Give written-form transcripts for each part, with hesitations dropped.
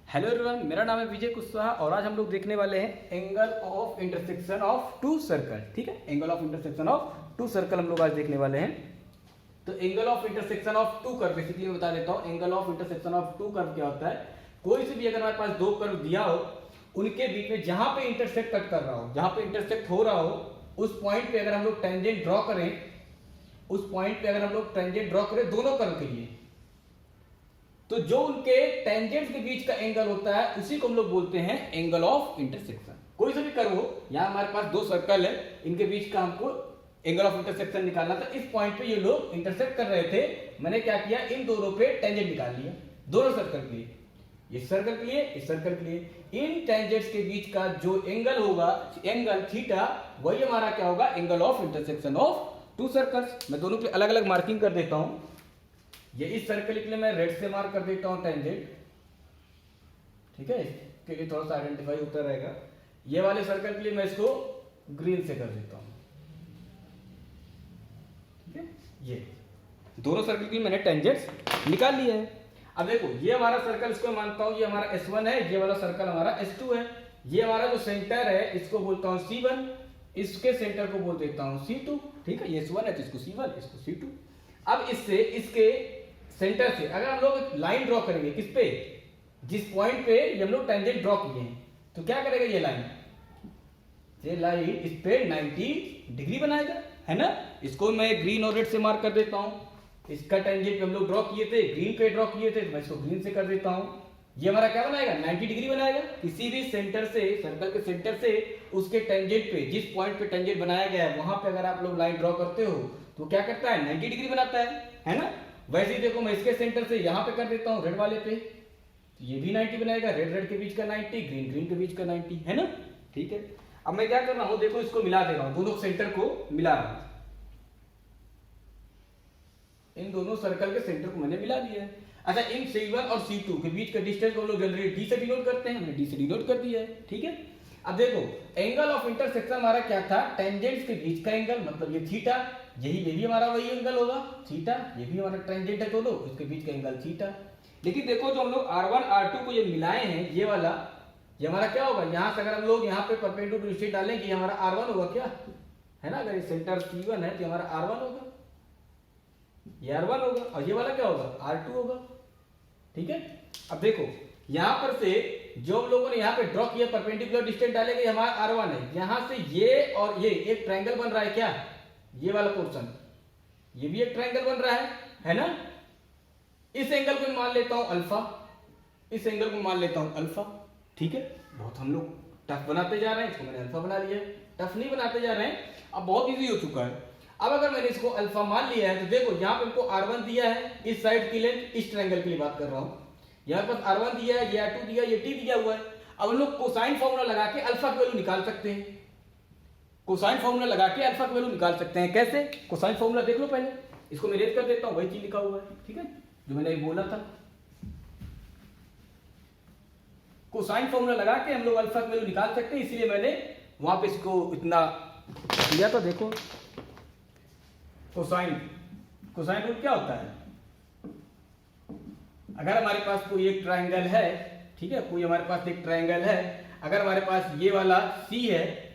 Hello everyone, मेरा नाम है विजय कुशवाहा और आज हम लोग देखने वाले हैं angle of intersection of two circle. ठीक है, angle of intersection of two circle हम लोग आज देखने वाले हैं। तो angle of intersection of two curve basically मैं बता देता हूँ। Angle of intersection of two curve क्या होता है? कोई से भी अगर हमारे पास दो कर्व दिया हो, उनके बीच में जहां पे इंटरसेक्ट कट कर रहा हो, जहां पे इंटरसेक्ट हो रहा हो, उस पॉइंट पे अगर हम लोग टेंजेंट ड्रॉ करें, उस पॉइंट पे अगर हम लोग टेंजेंट ड्रॉ करें दोनों कर्व के लिए, तो जो उनके टेंजेंट्स के बीच का एंगल होता है उसी को हम लोग बोलते हैं एंगल ऑफ इंटरसेक्शन। कोई सा भी कर्व हो, यहां हमारे पास दो सर्कल है, इनके बीच का हमको एंगल ऑफ इंटरसेक्शन निकालना था। इस पॉइंट पे ये लोग इंटरसेक्ट कर रहे थे, मैंने क्या किया, इन दोनों पे टेंजेंट निकाल लिया, दोनों सर्कल के लिए, इस सर्कल के लिए, इस सर्कल के लिए। इन टेंजेंट्स के बीच का जो एंगल होगा, एंगल थीटा, वही हमारा क्या होगा, angle of intersection of to circles. मैं दोनों पे अलग अलग मार्किंग कर देता हूं। ये इस सर्कल के लिए मैं रेड से मार्क कर देता हूं टेंजेंट, ठीक है, इसके लिए थोड़ा सा आइडेंटिफाई होता रहेगा। ये वाले सर्कल के लिए मैं इसको ग्रीन से कर देता हूं, ठीक है। ये दोनों सर्कल के लिए मैंने टेंजेंट्स निकाल लिए हैं। अब देखो, ये हमारा सर्कल, इसको मानता हूं ये हमारा S1 है, ये वाला सर्कल हमारा S2 है। ये हमारा जो सेंटर है इसको बोलता हूं C1, इसके सेंटर को बोल देता हूं C2, ठीक है। ये S1 है तो इसको C1, इसको C2। अब इससे, इसके सेंटर से अगर हम लोग लाइन ड्रॉ करेंगे, किस पे, जिस पॉइंट पे ये हम लोग टेंजेंट ड्रॉ किए हैं, तो क्या करेगा ये लाइन, इस पे 90 डिग्री बनाएगा, है ना। इसको मैं ग्रीन और रेड से मार्क कर देता हूं। इसका टेंजेंट हम लोग ड्रॉ किए थे, ग्रीन पे ड्रॉ किए थे, तो मैं इसको ग्रीन से कर देता हूं। ये हमारा क्या बनाएगा, 90 डिग्री बनाएगा। किसी भी सेंटर से, सर्कल के सेंटर से उसके टेंजेंट पे, जिस पॉइंट पे टेंजेंट बनाया गया है, वहां पे अगर आप लोग लाइन ड्रॉ करते हो तो क्या करता है, 90 डिग्री बनाता है ना। वैसे ही देखो, मैं इसके सेंटर से यहां पे कर देता हूं रेड वाले पे, तो ये भी 90 बनाएगा, रेड रेड के बीच का 90, ग्रीन ग्रीन के बीच का 90, है ना, ठीक है। अब मैं क्या कर रहा हूं, देखो इसको मिला दे रहा हूं, दोनों सेंटर को मिला रहा हूं। इन दोनों सर्कल के सेंटर को मैंने मिला दिया है। अच्छा, इन C1 और C2 के बीच का डिस्टेंस को हम लोग जनरली D से डिनोट करते हैं, मैंने D से डिनोट कर दिया है, ठीक है। अब देखो, एंगल ऑफ इंटरसेक्शन हमारा क्या था, टेंजेंट्स के बीच का एंगल, मतलब ये थीटा, यही ये भी हमारा वही एंगल होगा थीटा, ये भी हमारा टेंजेंट है दोनों, इसके बीच का एंगल थीटा। लेकिन देखो, जो हम लोग R1 R2 को ये मिलाए हैं, ये वाला, ये हमारा क्या होगा, यहां से अगर हम लोग यहाँ पे परपेंडिकुलर डिस्टेंस डालेंगे, ये हमारा R1 होगा क्या, है ना। अगर ये सेंटर C1 है तो हमारा R1 होगा, ये R1 होगा, और ये वाला क्या होगा, R2 होगा, ठीक है। अब देखो, यहां पर से जो हम लोगों ने यहाँ पे ड्रॉ किया, परपेंडिकुलर डिस्टेंस डालेंगे, हमारा R1 है। यहां से ये और ये एक ट्रायंगल बन रहा है क्या, ये वाला पोर्शन, ये भी एक ट्रायंगल बन रहा है ना। इस एंगल को मान लेता हूं अल्फा, इस एंगल को मान लेता हूं अल्फा, ठीक है। बहुत हम लोग टफ बनाते जा रहे हैं, इसको मैंने अल्फा बना लिया, टफ नहीं बनाते जा रहे हैं, अब बहुत इजी हो चुका है। अब अगर मैंने इसको अल्फा मान लिया है, तो देखो यहाँ पे हमको R1 दिया है, इस साइड की लेंथ, इस ट्रायंगल के लिए बात कर रहा हूं, यहाँ पर R1 दिया है, ये R2 दिया है, ये T दिया हुआ है। अब हम लोग कोसाइन फॉर्मूला लगा के अल्फा की वैल्यू निकाल सकते हैं, कोसाइन फॉर्मूला लगा के अल्फा की वैल्यू निकाल सकते हैं। कैसे, कोसाइन फॉर्मूला देख लो पहले, इसको मैं रेज कर देता हूं, वही चीज लिखा हुआ है, ठीक है, जो मैंने बोला था। कोसाइन फॉर्मूला लगा के हम लोग अल्फा की वैल्यू निकाल सकते हैं, इसलिए मैंने वहां पे इसको इतना दिया था। देखो, कोसाइन, कोसाइन रूट क्या होता है, अगर हमारे पास कोई एक ट्रायंगल है, ठीक है, कोई हमारे पास एक ट्रायंगल है, अगर हमारे पास ये वाला C है,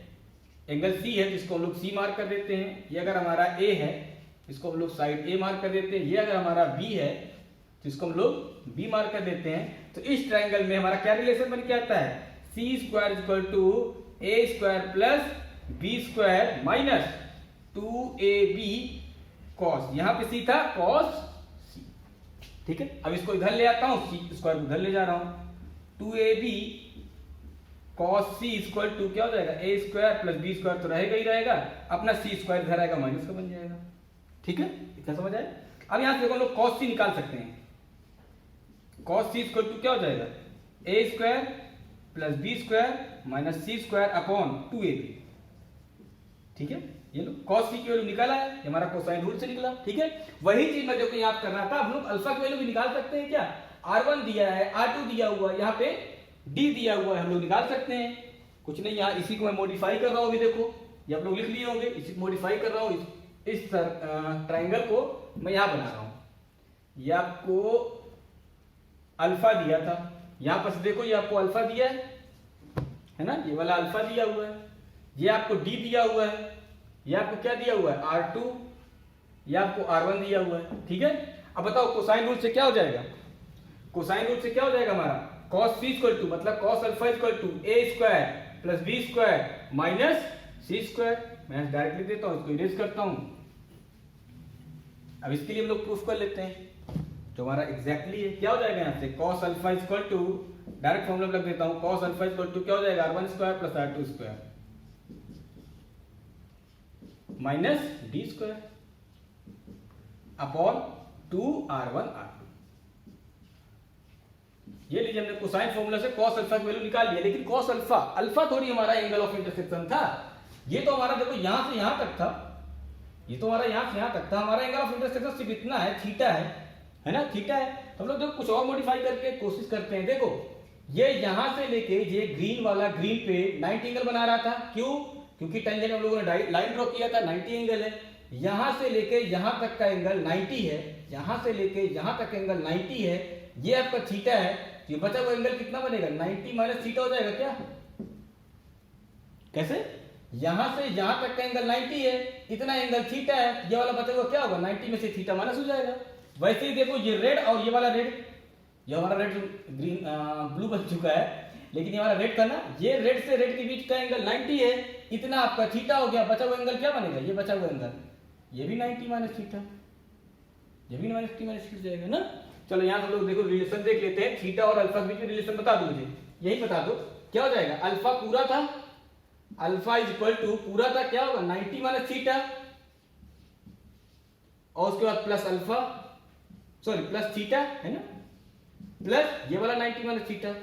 एंगल C है, तो इसको हम लोग C मार्क कर देते हैं। ये अगर हमारा A है, इसको हम लोग साइड A मार्क कर देते हैं। ये अगर हमारा B है, तो इसको हम लोग B मार्क कर देते हैं। तो इस ट्रायंगल में हमारा क्या रिलेशन बन के आता है, C² = A² + B² minus 2AB cos, यहां पे C था, cos C, ठीक है। अब इसको इधर ले आता हूं, C² को इधर ले जा रहा हूं, 2AB cos C = क्या हो जाएगा, A² + B² तो रहेगा ही रहेगा, अपना C² इधर आएगा, माइनस का बन जाएगा, ठीक है। इतना समझ आए। अब यहां से देखो, हम लोग cos C निकाल सकते हैं। cos C = क्या हो जाएगा, A² + B² - C² upon 2AB, ठीक है। ये लो cos C की वैल्यू निकाला है, ये हमारा कोसाइन रूट से निकला, ठीक है। वही चीज मैं देखो याद करना था, हम लोग अल्फा की वैल्यू भी निकाल सकते हैं क्या, R1 दिया है, R2 दिया हुआ है, यहाँ पे D दिया हुआ है, हम लोग निकाल सकते हैं। कुछ नहीं, यहाँ इसी को मैं मॉडिफाई कर रहा हूँ, अभी देखो ये आप लोग लिख लिए होंगे, इसी को मॉडिफाई कर रहा हूँ, इस ट्रायंगल को मैं यहाँ बना रहा हूँ। ये आपको अल्फा दिया था, यहाँ पर से देखो ये आपको अल्फा दिया है ना, ये वाला अल्फा दिया हुआ है, ये आपको डी दिया हुआ है, ये आपको क्या दिया हुआ है R2, ये आपको R1 दिया हुआ है, ठीक है। अब बताओ कोसाइन रूल से क्या हो जाएगा, कोसाइन रूल से क्या हो जाएगा हमारा cos c इक्वल टू मतलब cos alpha equal to a square plus b square minus c square. मैं डायरेक्ट लिख देता हूँ, इसको इरेज करता हूँ। अब इसके लिए हम लोग प्रूफ कर लेते हैं जो हमारा एग्जैक्टली है। क्या हो जाएगा यहाँ से cos alpha equal to, direct formula लग देता हूँ, cos अल्फा इक्वल टू क्या हो जाएगा R1 square plus R2 square minus d square upon 2R1 R2। ये लीजिए हमने कोसाइन फॉर्मूला से cos अल्फा की वैल्यू निकाल लिया, लेकिन cos अल्फा अल्फा थोड़ी हमारा एंगल ऑफ इंटरसेक्शन था। ये तो हमारा देखो यहां से यहां तक था, ये तो हमारा यहां से यहां तक था। हमारा एंगल ऑफ इंटरसेक्शन सिर्फ इतना है, थीटा है ना, थीटा है। तो हम लोग देखो कुछ और मॉडिफाई करके कोशिश करते हैं। देखो ये यहां से लेके ये ग्रीन वाला, ग्रीन पे 90 एंगल बना रहा था, क्यों? क्योंकि टेंजेंट हम लोगों ने लाइन ड्रॉ किया था, 90 एंगल है। यहां से लेके यहां तक का एंगल 90 है, यहां से लेके यहां तक एंगल 90 है, ये आपका थीटा है। ये बचा हुआ एंगल कितना बनेगा 90 माइनस थीटा हो जाएगा क्या? कैसे? यहां से यहां तक का एंगल 90 है, इतना एंगल थीटा है, ये वाला बचा हुआ क्या होगा 90 में से थीटा माइनस हो जाएगा। वैसे ही देखो ये रेड और ये वाला रेड, ये हमारा रेड ग्रीन ब्लू बन चुका है, लेकिन ये हमारा रेड था ना, ये रेड से रेड के बीच का एंगल 90 है, इतना आपका थीटा हो गया। बचा हुआ एंगल क्या बनेगा, ये बचा हुआ एंगल ये भी 90 माइनस थीटा, ये भी 90 माइनस थीटा जाएगा ना। चलो यहाँ से लोग देखो रिलेशन देख लेते हैं, थीटा और अल्फा के बीच में रिलेशन बता दो मुझे, यही बता दो क्या हो जाएगा। अल्फा पूरा था, अल्फा इज इक्वल टू पूरा था क्या होगा 90 माइनस थीटा, और उसके बाद plus alpha, sorry plus theta है ना, प्लस ये वाला 90 माइनस थीटा।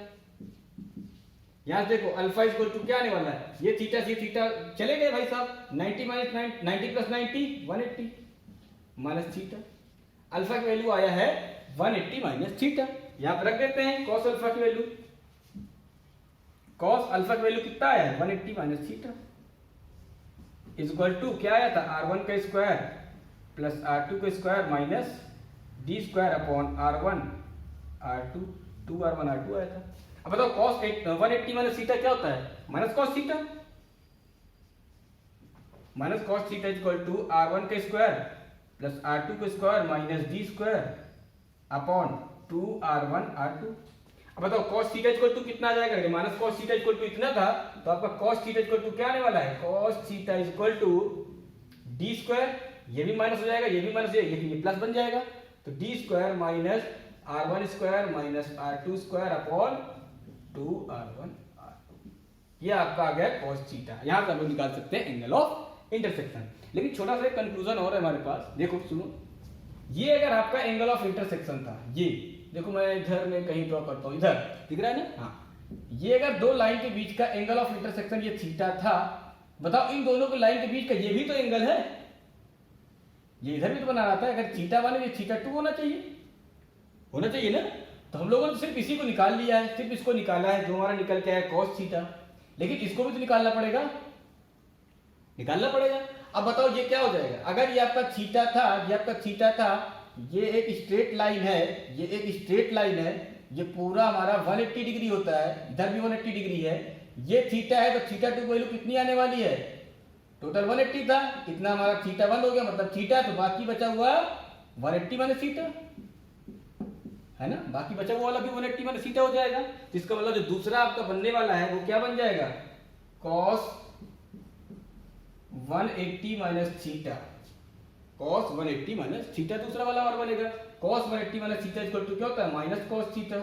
यहां देखो अल्फा इज इक्वल टू क्या आने वाला है, ये थीटा से थीटा चले गए भाई साहब, 90 minus 90 plus 90 180 minus theta. Alpha की वैल्यू आया है 180 माइनस थीटा। यहां पर रख देते हैं cos अल्फा की वैल्यू, cos अल्फा की वैल्यू कितना आया है 180 minus theta is equal to क्या आया था R1 का स्क्वायर प्लस R2 का square minus d square upon R1 R2 2R1 R2 आया था। अब बताओ cos 180 माइनस थीटा क्या होता है, minus cos theta, minus cos theta is equal to R1 का स्क्वायर प्लस R2 का square minus d square upon 2R1 R2। अब बताओ cos थीटा इक्वल टू कितना आ जाएगा, minus cos theta equal to इतना था, तो आपका cos थीटा इक्वल टू क्या आने वाला है, cos theta equal to d square, ये भी माइनस हो जाएगा, ये भी माइनस, लेकिन ये प्लस बन जाएगा, तो d square minus R1 square minus R2 square upon 2R1 R2। ये आपका आ गया cos थीटा। यहां से हम लोग निकाल सकते हैं एंगल ऑफ इंटरसेक्शन। लेकिन छोटा सा कंक्लूजन और है हमारे पास, देखो सुनो, ये अगर आपका एंगल ऑफ इंटरसेक्शन था, ये देखो मैं इधर में कहीं ड्रॉ करता हूं, इधर दिख रहा है ना, हाँ, ये अगर दो लाइन के बीच का एंगल ऑफ इंटरसेक्शन ये थीटा था, बताओ इन दोनों के लाइन के बीच का ये भी तो एंगल है, ये इधर भी तो बना रहा था, अगर थीटा 1 ये थीटा 2 होना चाहिए ना। तो हम लोगों ने सिर्फ इसी को निकाल लिया है, सिर्फ इसको निकाला है, जो हमारा निकल के आया cos थीटा, लेकिन इसको भी तो निकालना पड़ेगा। अब बताओ ये क्या हो जाएगा, अगर ये आपका थीटा था, ये आपका थीटा था, ये एक स्ट्रेट लाइन है, ये एक स्ट्रेट लाइन है, ये पूरा हमारा 180 डिग्री होता है, इधर भी 180 डिग्री है, ये थीटा है, तो थीटा 2 की वैल्यू कितनी आने वाली है, टोटल 180 था, कितना हमारा थीटा 1 हो गया, मतलब थीटा, तो बाकी बचा हुआ 180 माइनस थीटा है ना, बाकी बचा हुआ वाला भी 180 माइनस थीटा हो जाएगा। जिसका मतलब जो दूसरा आपका बनने वाला है वो क्या बन जाएगा, cos 180 minus theta, cos 180 minus theta दूसरा वाला और बनेगा। cos 180 minus theta equal to क्या होता है, माइनस cos थीटा।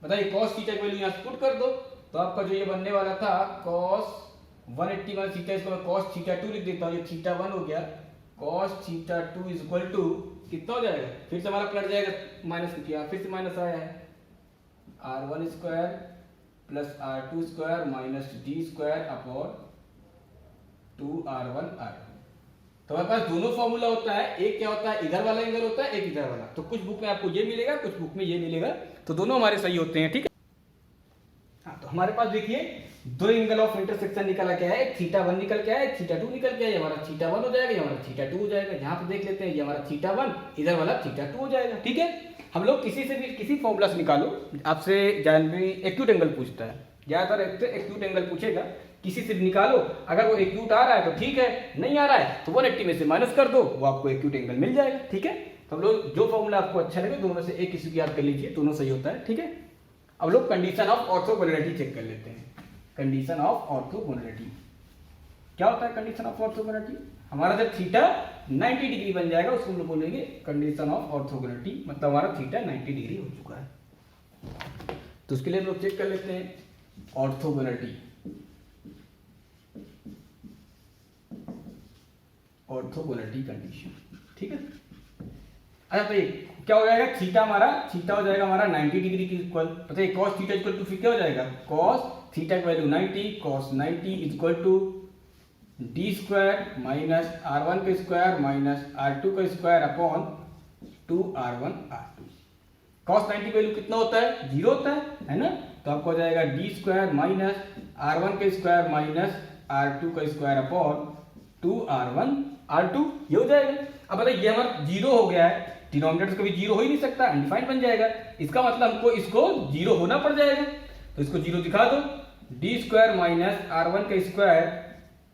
बताइए cos थीटा की वैल्यू यहां पुट कर दो, तो आपका जो ये बनने वाला था cos 180 माइनस थीटा, इसको मैं cos थीटा 2 लिख देता हूं, ये थीटा 1 हो गया, cos theta 2 is equal to कितना हो जाएगा, फिर से हमारा पलट जाएगा माइनस किया, फिर से माइनस आया है, R1 square plus R2 square minus d square upon 2R1 R2। तो हमारे पास दोनों फॉर्मूला होता है, एक क्या होता है इधर वाला एंगल होता है, एक इधर वाला। तो कुछ बुक में आपको ये मिलेगा, कुछ बुक में ये मिलेगा, तो दोनों हमारे सही होते हैं, ठीक है। हाँ, तो हमारे पास देखिए दो एंगल ऑफ इंटरसेक्शन निकला क्या है, एक थीटा 1 निकल के आया, एक थीटा 2 निकल के आया, ये हमारा थीटा 1 हो जाएगा, ये हमारा थीटा 2 हो जाएगा। यहाँ पे देख लेते हैं, ये हमारा थीटा 1, इधर वाला थीटा 2 हो जाएगा, ठीक है। हम लोग किसी से भी किसी फॉर्मूला से निकालो, आपसे जानवी एक्यूट एंगल पूछता है, ज़्यादातर एक्यूट एंगल पूछेगा, किसी से भी निकालो, अगर वो एक्यूट आ रहा है तो ठीक है, नहीं आ रहा है तो 180 में से माइनस कर दो, वो आपको एक्यूट एंगल मिल जाएगा। ठीक है, तो हम लोग जो फॉर्मूला आपको अच्छा लगे दोनों से एक किसी की याद कर लीजिए, दोनों सही होता है। ठीक है, अब लोग कंडीशन ऑफ ऑर्थोगोनैलिटी चेक कर लेते हैं। कंडीशन ऑफ ऑर्थोगोनैलिटी क्या होता है? कंडीशन ऑफ ऑर्थोगोनैलिटी, हमारा जब थीटा 90 डिग्री बन जाएगा उसको हम लोग बोलेंगे कंडीशन ऑफ ऑर्थोगोनैलिटी, मतलब हमारा थीटा 90 डिग्री हो चुका है। तो उसके लिए हम लोग चेक कर लेते हैं ऑर्थोगोनैलिटी। ऑर्थोगोनैलिटी कंडीशन, ठीक है। अच्छा तो क्या हो जाएगा? थीटा हो जाएगा हमारा 90 डिग्री की इक्वल, पता है cos थीटा इक्वल टू फिर क्या हो जाएगा? cos थीटा की value 90, cos 90 equal to d square minus r1 का स्क्वायर माइनस r2 का square upon 2r1 r2। cos 90 value कितना होता है? 0 होता है ना, तो आपको हो जाएगा डी स्क्वायर माइनस r1 का स्क्वायर माइनस r2 का स्क्वायर अपॉन 2r1 r2, ये हो जाएगा। अब बताइए ये हमारा 0 हो गया है, डिनोमिनेटर कभी 0 हो ही नहीं सकता, अनडिफाइंड बन जाएगा, इसका मतलब हमको इसको 0 होना पड़ जाएगा, तो इसको 0 दिखा दो, डी स्क्वायर माइनस r1 का स्क्वायर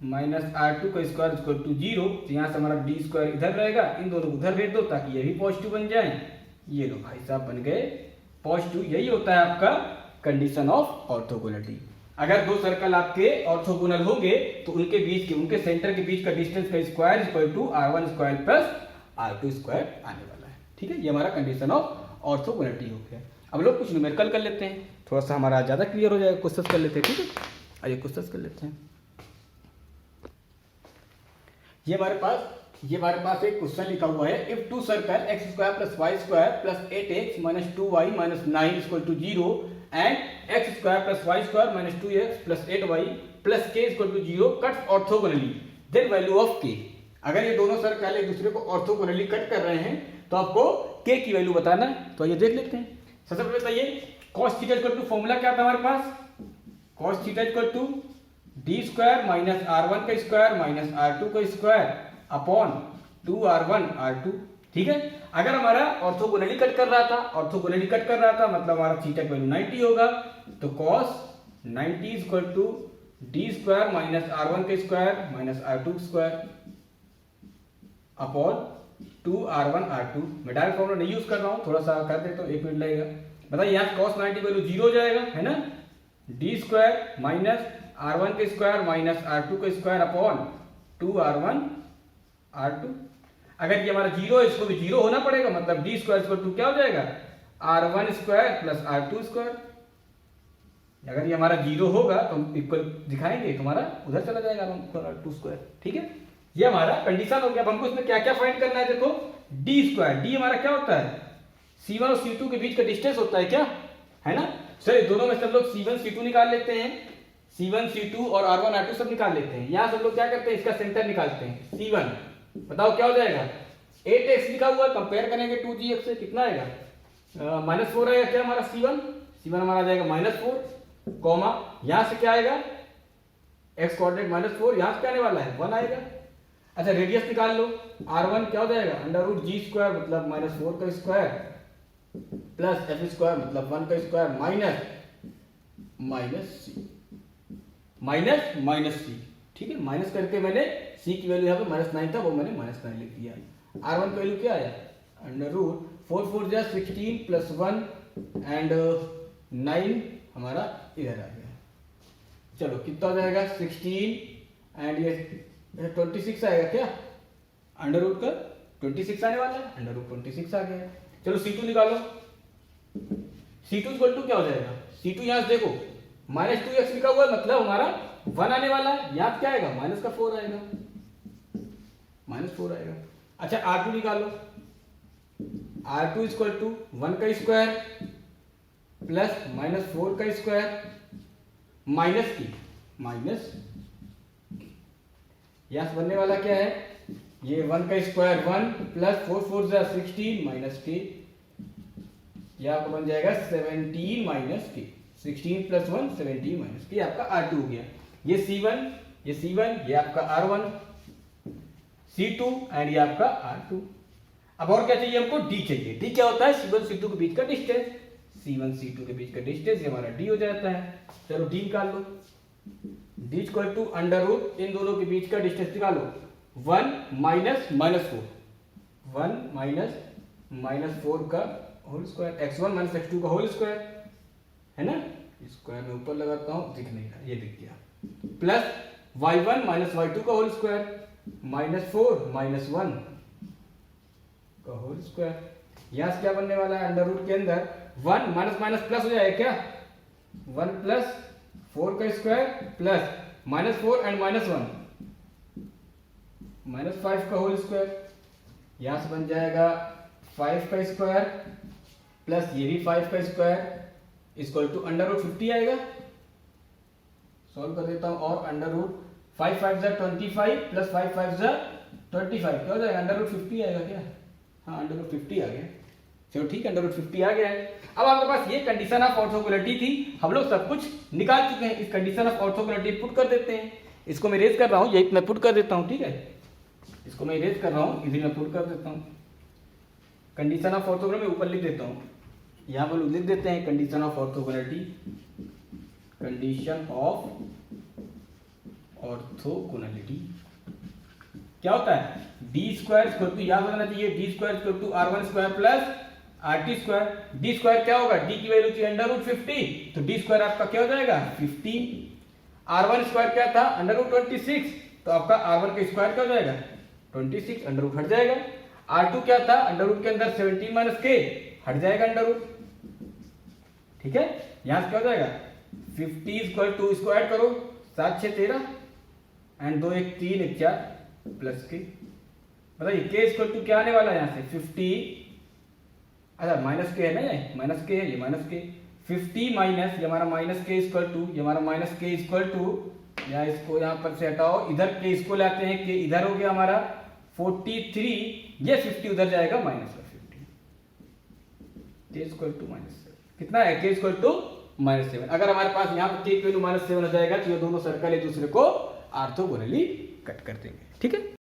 माइनस r2 का स्क्वायर इक्वल टू 0, तो यहाँ से हमारा डी स्क्वायर इधर रहेगा, इन दोनों को उधर भेज दो ताकि ये भी पॉजिटिव बन जाए, ये लो भाई साहब बन गए पॉजिटिव। यही होता है आपका कंडीशन ऑफ ऑर्थोगोनैलिटी। अगर दो सर्कल आपके ऑर्थोगोनल होंगे तो उनके बीच के, उनके सेंटर के बीच का डिस्टेंस का square equal to r1 square plus r2 square आने वाला है। ठीक है, ये हमारा कंडीशन ऑफ ऑर्थोगोनैलिटी हो गया। अब लोग कुछ न्यूमेरिकल कर लेते हैं, थोड़ा सा हमारा ज़्यादा क्लियर हो जाएगा, क्वेश्चन कर लेते हैं। ठीक है, आइए क्वेश्चन कर लेते हैं। ये हमारे पास एक क्वेश्चन लिखा हुआ है, if two circle x square plus y square plus 8x minus 2y minus 9 equal to 0 and x square plus y square minus 2x plus 8y plus k equal to 0 cuts orthogonally, then value of k। अगर ये दोनों circle एक दूसरे को orthogonally cut कर रहे हैं तो आपको k की वैल्यू बताना है। तो ये देख लेते हैं। सबसे पहले बताइए cos theta equal to formula क्या था हमारे पास? cos theta equal to d square minus r1 का स्क्वायर माइनस r2 का स्क्वायर अपॉन 2r1 r2। ठीक है, अगर हमारा ऑर्थोगोनली कट कर रहा था मतलब हमारा थीटा की वैल्यू 90 होगा, तो cos 90 equal to d square minus r1 का square minus r2 square upon 2r1 r2। मैं डायरेक्ट फॉर्मूला नहीं यूज कर रहा हूँ, थोड़ा सा कर देता हूँ, 1 मिनट लगेगा। बताइए यहाँ cos 90 वैल्यू 0 हो जाएगा, है ना, डी स्क्वायर माइनस r1 का स्क्वायर माइनस r2 का स्क्वायर अपॉन 2r1 r2। अगर ये हमारा 0 है, इसको भी 0 होना पड़ेगा, मतलब डी स्क्वायर इक्वल टू क्या हो जाएगा? r1 square plus r2 square. अगर ये हमारा 0 होगा तो हम इक्वल दिखाएंगे तो हमारा उधर चला जाएगा r2 स्क्वायर। ठीक है, ये हमारा कंडीशन हो गया। अब हमको इसमें क्या क्या फाइंड करना है? देखो डी स्क्वायर, डी हमारा क्या होता है? C1 और C2 के बीच का डिस्टेंस होता है, क्या है ना। चलिए दोनों में सब लोग C1 C2 निकाल लेते हैं, C1 C2 और R1 R2 सब निकाल लेते हैं। यहाँ सब लोग क्या करते हैं? इसका सेंटर निकालते हैं। C1 बताओ क्या हो जाएगा? 8x लिखा हुआ है, कंपेयर करेंगे 2gx से, कितना आएगा? -4 आएगा। क्या हमारा C1 हमारा आ जाएगा -4 कॉमा, यहाँ से क्या आएगा? x कोऑर्डिनेट -4, यहाँ से क्या आने वाला है? 1 आएगा। अच्छा रेडियस निकाल लो, R1 क्या हो जाएगा? √g स्क्वायर मतलब -4 का स्क्वायर प्लस f स्क्वायर मतलब 1 का स्क्वायर माइनस c। ठीक है, माइनस करके मैंने c की वैल्यू यहाँ पे -9 था, वो मैंने -9 लिख दिया। R1 की वैल्यू क्या आया? √4 4 जा 16 प्लस 1 एंड 9 हमारा इधर आ गया। चलो कितना हो जाएगा? 16 एंड ये 26 आएगा। क्या अंडर रूट का 26 आने वाला है, √26 आ गया। चलो C2 निकालो, C2 इक्वल टू क्या हो जाएगा? C2 यहाँ से देखो -2x लिखा हुआ है, मतलब हमारा 1 आने वाला है। यहाँ क्या आएगा? -4 आएगा, -4 आएगा। अच्छा R2 निकालो, R2 इक्वल टू 1 का स्क्वायर प्लस -4 का स्क्वायर माइनस यहाँ से बनने वाला क्या है? ये 1 का स्क्वायर 1 प्लस 4 4 जा 16 माइनस k, यह आपका बन जाएगा 17 minus k। 16 plus 1 17 minus k आपका R2 हो गया। ये C1 ये आपका R1, C2 एंड ये आपका R2। अब और क्या चाहिए हमको, डी चाहिए। डी क्या होता है, C1 C2 के बीच का डिस्टेंस, C1 C2 के बीच का डिस्टेंस ये हमारा डी हो जाता है। चलो डी निकाल लो, D equal to under root इन दोनों के बीच का डिस्टेंस निकालो, 1 माइनस -4, 1 माइनस 4 का whole square, x1 minus x2 का होल स्क्वायर, है ना, स्क्वायर में ऊपर लगाता हूं, दिख नहीं रहा, ये दिख गया, प्लस y1 माइनस y2 का होल स्क्वायर, -4 माइनस 1 का होल स्क्वायर। यहां से क्या बनने वाला है, अंडर रूट के अंदर 1 माइनस माइनस प्लस हो जाएगा क्या, 1 प्लस 4 का स्क्वायर प्लस -4 एंड -1 -5 का होल स्क्वायर। यहां से बन जाएगा 5 का स्क्वायर प्लस ये भी 5 का square equal to under root 50 आएगा। सॉल्व कर देता हूं, और अंडर रूट 5 5 जा 25 प्लस 5 5 जा 25 क्या हो जाएगा, अंडर रूट 50 आएगा क्या, हाँ अंडर रूट 50 आ गया। चलो ठीक है, अंडर रूट 50 आ गया है। अब आपके पास ये कंडीशन ऑफ ऑर्थोगोनैलिटी थी, हम लोग सब कुछ निकाल चुके हैं। इस कंडीशन ऑफ ऑर्थोगोनैलिटी पुट कर देते हैं, इसको मैं इरेज कर रहा हूँ, यही मैं पुट कर देता हूँ, ठीक है, इसको मैं इरेज कर रहा हूँ, इसी में पुट कर देता हूँ। कंडीशन ऑफ ऑर्थोगोनैलिटी में ऊपर लिख देता हूँ, यहाँ पर लिख देते हैं condition of orthogonality, condition of orthogonality क्या होता है, डी स्क्वायर इक्वल टू, याद रखना चाहिए, D square equal to R1 square plus RT square. D square क्या होगा, डी की वैल्यू थी अंडर रूट 50, तो डी स्क्वायर आपका क्या हो जाएगा 50। R1 स्क्वायर क्या था, अंडर रूट 26, तो आपका R1 का स्क्वायर क्या हो जाएगा 26, अंडर रूट हट जाएगा। R2 क्या था, अंडर रूट के अंदर 17 माइनस के, हट जाएगा अंडर रूट, ठीक है। यहां से क्या हो जाएगा 50 इक्वल टू, इसको ऐड करो, 7 6 13 एंड 2 1 3 1 4 प्लस के, बताइए के इक्वल टू क्या आने वाला है, यहाँ से 50, अच्छा माइनस के है ना, ये माइनस के है, ये माइनस के, 50 माइनस ये हमारा माइनस के इक्वल टू, ये हमारा माइनस के इक्वल टू, या इसको यहाँ पर से हटाओ, इधर के इसको लाते हैं, के इधर हो गया हमारा 43, ये 50 उधर जाएगा माइनस 50, के इक्वल टू -7, कितना है के इक्वल टू -7। अगर हमारे पास यहाँ पर के इक्वल टू -7 हो जाएगा तो ये दोनों सर्कल एक दूसरे को ऑर्थोगोनली कट कर देंगे, ठीक है।